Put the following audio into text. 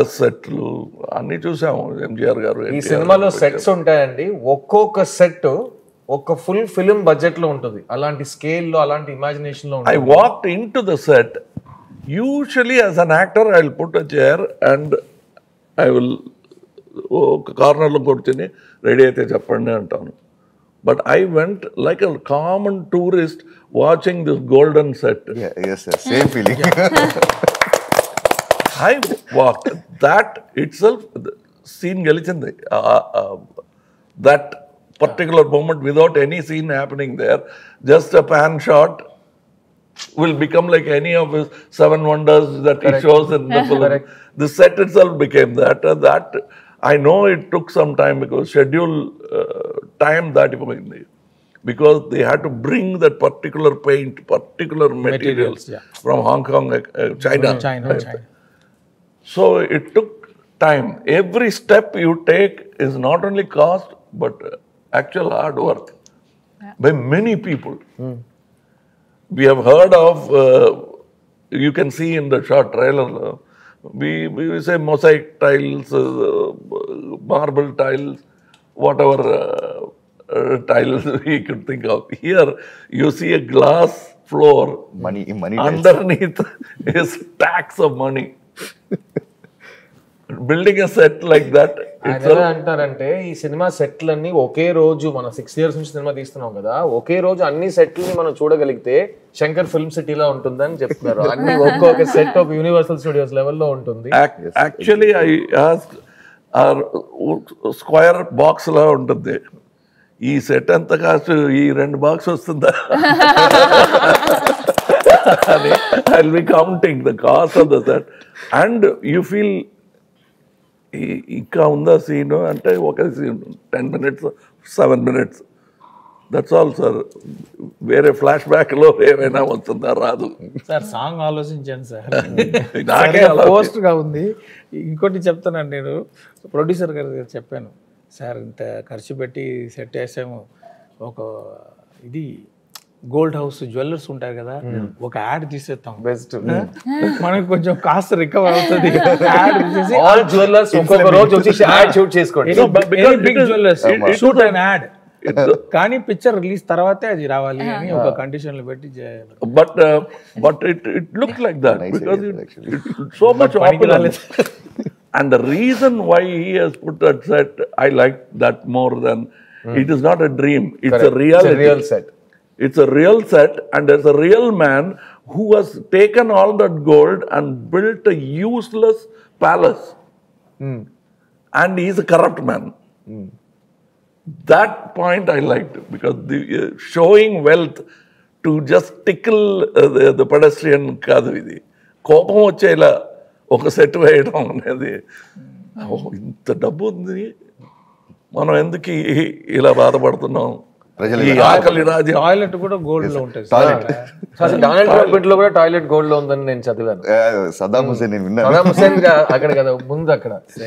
సెట్లు అన్ని చూసాము. ఎంజిఆర్ గారు ఈ సినిమాలో సెట్స్ ఉంటాయండి. ఒక్కొక్క సెట్ ఒక ఫుల్ ఫిల్మ్ బడ్జెట్ లో ఉంటుంది. అలాంటి స్కేల్ లో, అలాంటి ఇమాజినేషన్ లో I walked into the set. Usually, as an actor, I'll put a chair and I will కార్నర్లో కూర్చొని రెడీ అయితే చెప్పండి అంటాను. But I went like a common tourist watching this golden set. Yes, same feeling. I walked. That itself, the scene gelichindi. That particular moment without any scene happening there, just a pan shot will become like any of his seven wonders that he shows in the film. The set itself became that. That I know it took some time because schedule time that because they had to bring that particular paint, particular materials from Hong Kong, China. So it took time. Every step you take is not only cost but actual hard work by many people. We have heard of, you can see in the short trailer, we say mosaic tiles, marble tiles, whatever tiles we could think of. Here you see a glass floor. Money underneath is stacks of money. Building a set like that. అంటారంటే ఈ cinema సెట్లన్నీ ఒకే రోజు, మనం 6 years నుంచి cinema తీస్తున్నాం కదా, ఒకే రోజు అన్ని సెట్లని మనం చూడగలిగితే శంకర్ ఫిల్మ్ సిటీలో ఉంటుందని చెప్తున్నారు. అన్ని ఒక్కొక్క సెట్ ఒక యూనివర్సల్ స్టూడియోస్ లెవెల్లో ఉంటుంది. Actually I ask square box లా ఉంటుంది. ఈ సెట్ ఎంత కాస్ట్, ఈ 2 బాక్స్ వస్తుందా అని I will be counting the cost of the set and you feel ఇంకా ఉందా సీను అంటే ఒక scene 10 minutes 7 minutes that's all sir. వేరే ఫ్లాష్ బ్యాక్లో ఏమైనా వస్తుందా రాదు సార్. సాంగ్ ఆలోచించాను సార్, నాకే పోస్ట్గా ఉంది. ఇంకోటి చెప్తానండి, నేను ప్రొడ్యూసర్ గారు చెప్పాను, సార్ ఇంత ఖర్చు పెట్టి సెట్ వేసాము, ఒక ఇది గోల్డ్ హౌస్ జ్యువెలర్స్ ఉంటారు కదా, ఒక యాడ్ తీసేస్తాం, బెస్ట్ మనకు కొంచెం కాస్ట్ రికవర్ అవుతుంది. యాడ్ తీసేసి ఆల్ జ్యువెలర్స్ ఒక్కొక్క రోజు వచ్చి యాడ్ షూట్ చేసుకోండి. Big jewellers shoot and ad, కానీ పిక్చర్ రిలీజ్ తర్వాతే అది రావాలి అని ఒక కండిషన్ లో పెట్టి చేయాలి. But it looked like that because it's so much opulence. And the reason why he has put that set, I like that more than it is not a dream. It's a reality. It's a real set. It's a real set, and there's a real man who has taken all that gold and built a useless palace. And he's a corrupt man. That point I liked because the showing wealth to just tickle the pedestrian కాదు ఇది. కోపం వచ్చేలా ఒక set వేయడం అనేది, ఇంత డబ్బు ఉంది, మనం ఎందుకు ఇలా బాధపడుతున్నాం, ఆకలి రాజ్యం. టాయిలెట్ కూడా గోల్డ్ లో ఉంటుంది. డొనాల్డ్ ట్రంప్ ఇంట్లో కూడా టాయిలెట్ గోల్డ్ లో ఉందని నేను చదివాను. సదాం హుసేన్ సదాం హుసేన్ అక్కడ కదా ముందు అక్కడ